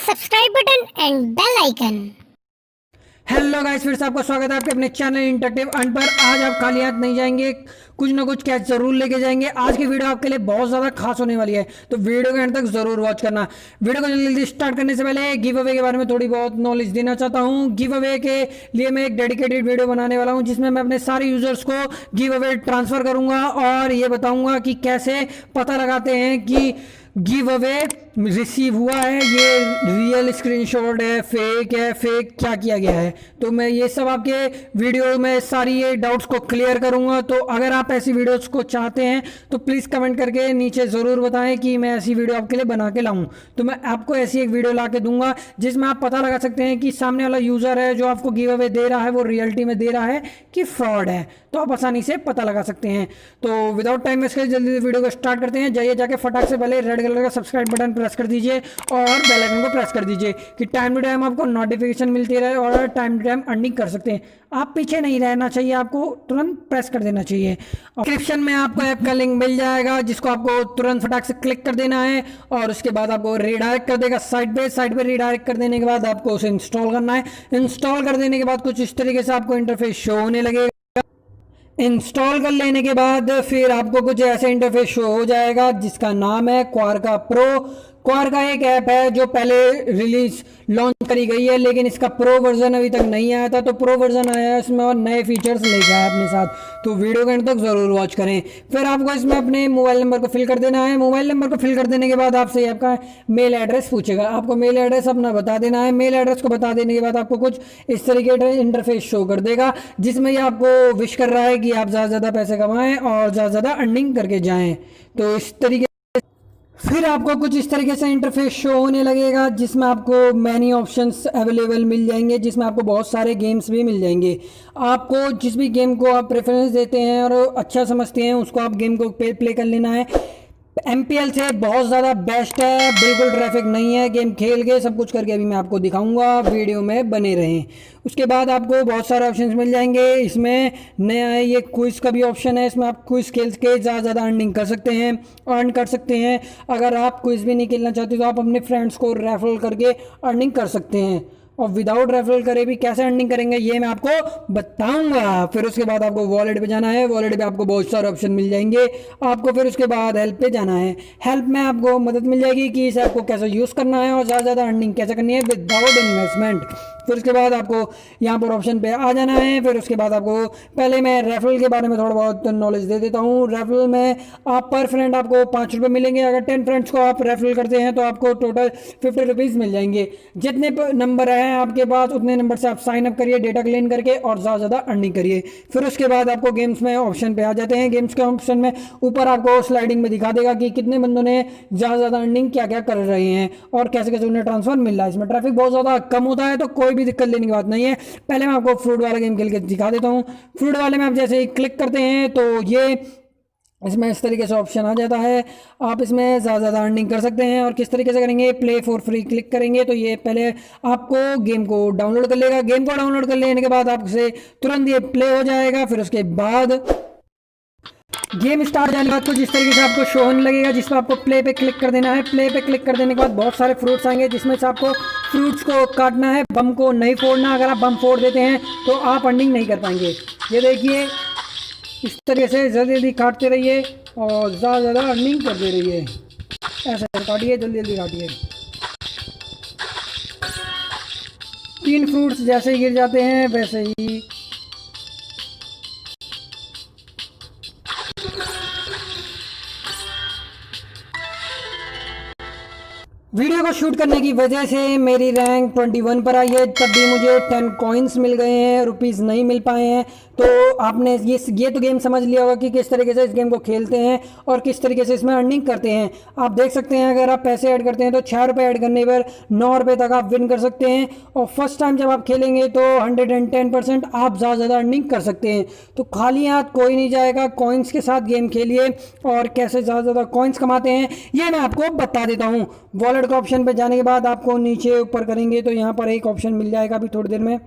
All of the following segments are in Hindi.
Subscribe button and bell icon. Hello guys, फिर से आपका स्वागत है आपके अपने चैनल इंटरटेव अन पर। आज आप खाली हाथ नहीं जाएंगे, कुछ ना कुछ कैच जरूर लेके जाएंगे। आज की वीडियो आपके लिए बहुत ज़्यादा खास होने वाली है, तो वीडियो के एंड तक जरूर वॉच करना। वीडियो को जल्दी स्टार्ट करने से पहले गिव अवे के बारे में थोड़ी बहुत नॉलेज देना चाहता हूँ। गिव अवे के लिए मैं एक डेडिकेटेड वीडियो बनाने वाला हूँ, जिसमें मैं अपने सारे यूजर्स को गिव अवे ट्रांसफर करूंगा और ये बताऊंगा कि कैसे पता लगाते हैं कि गिव अवे रिसीव हुआ है, ये रियल स्क्रीनशॉट है, फेक है, फेक क्या किया गया है। तो मैं ये सब आपके वीडियो में सारी ये डाउट्स को क्लियर करूंगा। तो अगर आप ऐसी वीडियोस को चाहते हैं तो प्लीज़ कमेंट करके नीचे ज़रूर बताएं कि मैं ऐसी वीडियो आपके लिए बना के लाऊं। तो मैं आपको ऐसी एक वीडियो ला के दूंगा जिसमें आप पता लगा सकते हैं कि सामने वाला यूज़र है जो आपको गिव अवे दे रहा है वो रियलिटी में दे रहा है कि फ्रॉड है। तो आप आसानी से पता लगा सकते हैं। तो विदाउट टाइम वेस्ट करे जल्दी वीडियो को स्टार्ट करते हैं। जाइए जाके फटाक से पहले रेड कलर का सब्सक्राइब बटन प्रेस कर दीजिए और बेल आइकन को प्रेस कर दीजिए कि टाइम टू टाइम आपको नोटिफिकेशन मिलती रहे और टाइम टू टाइम अर्निंग कर सकते हैं। आप पीछे नहीं रहना चाहिए, आपको तुरंत प्रेस कर देना चाहिए। डिस्क्रिप्शन में आपको ऐप का लिंक मिल जाएगा जिसको आपको तुरंत फटाक से क्लिक कर देना है और उसके बाद आपको रिडायरेक्ट कर देगा साइट पे रिडायरेक्ट कर देने के बाद आपको उसे इंस्टॉल करना है। इंस्टॉल कर देने के बाद कुछ इस तरीके से आपको इंटरफेस शो होने लगेगा। इंस्टॉल कर लेने के बाद फिर आपको कुछ ऐसे इंटरफेस शो हो जाएगा जिसका नाम है क्वारका प्रो। क्वारका एक ऐप है जो पहले रिलीज लॉन्च करी गई है, लेकिन इसका प्रो वर्जन अभी तक नहीं आया था। तो प्रो वर्जन आया है, इसमें और नए फीचर्स लेके आया अपने साथ। तो वीडियो के एंड तक जरूर वॉच करें। फिर आपको इसमें अपने मोबाइल नंबर को फिल कर देना है। मोबाइल नंबर को फिल कर देने के बाद आपसे आपका मेल एड्रेस पूछेगा। आपको मेल एड्रेस अपना बता देना है। मेल एड्रेस को बता देने के बाद आपको कुछ इस तरीके का इंटरफेस शो कर देगा जिसमें ये आपको विश कर रहा है कि आप ज़्यादा से ज़्यादा पैसे कमाएं और ज़्यादा से ज़्यादा अर्निंग करके जाएं। तो इस तरीके फिर आपको कुछ इस तरीके से इंटरफेस शो होने लगेगा जिसमें आपको मैनी ऑप्शंस अवेलेबल मिल जाएंगे, जिसमें आपको बहुत सारे गेम्स भी मिल जाएंगे। आपको जिस भी गेम को आप प्रेफरेंस देते हैं और अच्छा समझते हैं उसको आप गेम को प्ले कर लेना है। MPL से बहुत ज़्यादा बेस्ट है, बिल्कुल ट्रैफिक नहीं है। गेम खेल के सब कुछ करके अभी मैं आपको दिखाऊंगा, वीडियो में बने रहें। उसके बाद आपको बहुत सारे ऑप्शंस मिल जाएंगे। इसमें नया है ये क्विज का भी ऑप्शन है, इसमें आप क्विज खेल के ज़्यादा अर्निंग कर सकते हैं, अर्न कर सकते हैं। अगर आप क्विज भी नहीं खेलना चाहते तो आप अपने फ्रेंड्स को रेफरल करके अर्निंग कर सकते हैं। और विदाउट रेफरल करे भी कैसे अर्निंग करेंगे ये मैं आपको बताऊंगा। फिर उसके बाद आपको वॉलेट पे जाना है। वॉलेट पे आपको बहुत सारे ऑप्शन मिल जाएंगे। आपको फिर उसके बाद हेल्प पे जाना है। हेल्प में आपको मदद मिल जाएगी कि इस ऐप को कैसे यूज़ करना है और ज़्यादा अर्निंग कैसे करनी है विदाउट इन्वेस्टमेंट। फिर उसके बाद आपको यहाँ पर ऑप्शन पे आ जाना है। फिर उसके बाद आपको पहले मैं रेफरल के बारे में थोड़ा बहुत नॉलेज दे देता हूँ। रेफरल में आप पर फ्रेंड आपको 5 रुपये मिलेंगे। अगर 10 फ्रेंड्स को आप रेफरल करते हैं तो आपको टोटल 50 रुपीज़ मिल जाएंगे। जितने नंबर हैं आपके पास उतने नंबर से आप साइन अप करिए डेटा क्लेम करके और ज़्यादा अर्निंग करिए। फिर उसके बाद आपको गेम्स में ऑप्शन पे आ जाते हैं। गेम्स के ऑप्शन में ऊपर आपको स्लाइडिंग में दिखा देगा कि कितने बंदों ने ज़्यादा अर्निंग क्या क्या कर रहे हैं और कैसे कैसे उन्हें ट्रांसफर मिल रहा है। इसमें ट्रैफिक बहुत ज़्यादा कम होता है तो कोई भी दिक्कत लेने की बात नहीं है। पहले मैं आपको फ्रूट वाला गेम खेल के दिखा देता हूँ। फ्रूट वाले में आप जैसे ही क्लिक करते हैं तो ये इसमें इस तरीके से ऑप्शन आ जाता है। आप इसमें ज़्यादा अर्निंग कर सकते हैं और किस तरीके से करेंगे, प्ले फॉर फ्री क्लिक करेंगे तो ये पहले आपको गेम को डाउनलोड कर लेगा। गेम को डाउनलोड कर लेने के बाद आपसे तुरंत ये प्ले हो जाएगा। फिर उसके बाद गेम स्टार्ट जाने के बाद कुछ इस तरीके से आपको शो होने लगेगा जिसमें आपको प्ले पे क्लिक कर देना है। प्ले पे क्लिक कर देने के बाद बहुत सारे फ्रूट्स आएंगे जिसमें से आपको फ्रूट्स को काटना है, बम को नहीं फोड़ना। अगर आप बम फोड़ देते हैं तो आप अर्निंग नहीं कर पाएंगे। ये देखिए इस तरीके से जल्दी जल्दी काटते रहिए और ज़्यादा अर्निंग करते रहिए। ऐसे काटिए, जल्दी जल्दी काटिए। 3 फ्रूट्स जैसे ही गिर जाते हैं वैसे ही वीडियो को शूट करने की वजह से मेरी रैंक 21 पर आई है। तब भी मुझे 10 कॉइन्स मिल गए हैं, रुपीज़ नहीं मिल पाए हैं। तो आपने ये तो गेम समझ लिया होगा कि किस तरीके से इस गेम को खेलते हैं और किस तरीके से इसमें अर्निंग करते हैं। आप देख सकते हैं अगर आप पैसे ऐड करते हैं तो 6 रुपये ऐड करने पर 9 रुपये तक आप विन कर सकते हैं। और फर्स्ट टाइम जब आप खेलेंगे तो 110% आप ज़्यादा अर्निंग कर सकते हैं। तो खाली हाथ कोई नहीं जाएगा, कॉइन्स के साथ गेम खेलिए और कैसे ज़्यादा कॉइन्स कमाते हैं ये मैं आपको बता देता हूँ। वॉलेट का ऑप्शन पे जाने के बाद आपको नीचे ऊपर करेंगे तो यहाँ पर एक ऑप्शन मिल जाएगा अभी थोड़ी देर में।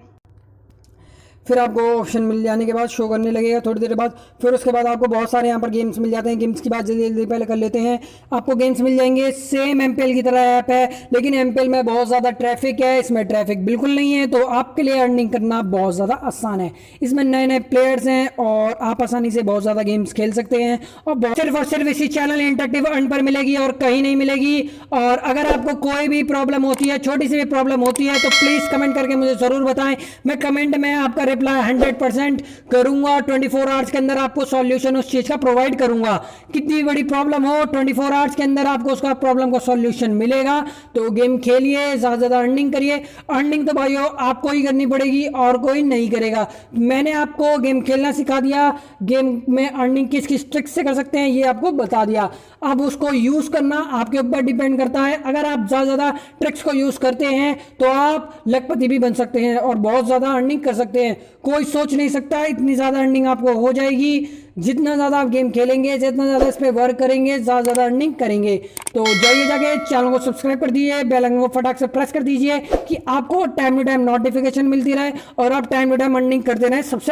फिर आपको ऑप्शन मिल जाने के बाद शो करने लगेगा थोड़ी देर बाद। फिर उसके बाद आपको बहुत सारे यहाँ पर गेम्स मिल जाते हैं। गेम्स की बात जल्दी जल्दी पहले कर लेते हैं। आपको गेम्स मिल जाएंगे, सेम एमपीएल की तरह ऐप है, लेकिन एमपीएल में बहुत ज़्यादा ट्रैफिक है, इसमें ट्रैफिक बिल्कुल नहीं है, तो आपके लिए अर्निंग करना बहुत ज़्यादा आसान है। इसमें नए नए प्लेयर्स हैं और आप आसानी से बहुत ज़्यादा गेम्स खेल सकते हैं और सिर्फ इसी चैनल इंटरेक्टिव अर्न पर मिलेगी और कहीं नहीं मिलेगी। और अगर आपको कोई भी प्रॉब्लम होती है, छोटी सी भी प्रॉब्लम होती है, तो प्लीज़ कमेंट करके मुझे ज़रूर बताएं। मैं कमेंट में आपका रिप्लाई 100% करूंगा। 24 आवर्स के अंदर आपको सॉल्यूशन उस चीज़ का प्रोवाइड करूंगा। कितनी बड़ी प्रॉब्लम हो, 24 आवर्स के अंदर आपको उसका प्रॉब्लम का सॉल्यूशन मिलेगा। तो गेम खेलिए, ज़्यादा ज़्यादा अर्निंग करिए। अर्निंग तो भाइयों आपको ही करनी पड़ेगी और कोई नहीं करेगा। मैंने आपको गेम खेलना सिखा दिया, गेम में अर्निंग किस किस ट्रिक से कर सकते हैं ये आपको बता दिया। अब उसको यूज़ करना आपके ऊपर डिपेंड करता है। अगर आप ज़्यादा ट्रिक्स को यूज़ करते हैं तो आप लखपति भी बन सकते हैं और बहुत ज़्यादा अर्निंग कर सकते हैं। कोई सोच नहीं सकता इतनी ज़्यादा अर्निंग आपको हो जाएगी। जितना ज़्यादा आप गेम खेलेंगे, जितना ज़्यादा इस पर वर्क करेंगे, ज़्यादा ज़्यादा अर्निंग करेंगे। तो जाइए जाके चैनल को सब्सक्राइब कर दीजिए, बेल आइकन को फटाक से प्रेस कर दीजिए कि आपको टाइम टू टाइम नोटिफिकेशन मिलती रहे और आप टाइम टू टाइम अर्निंग करते रहें सबसे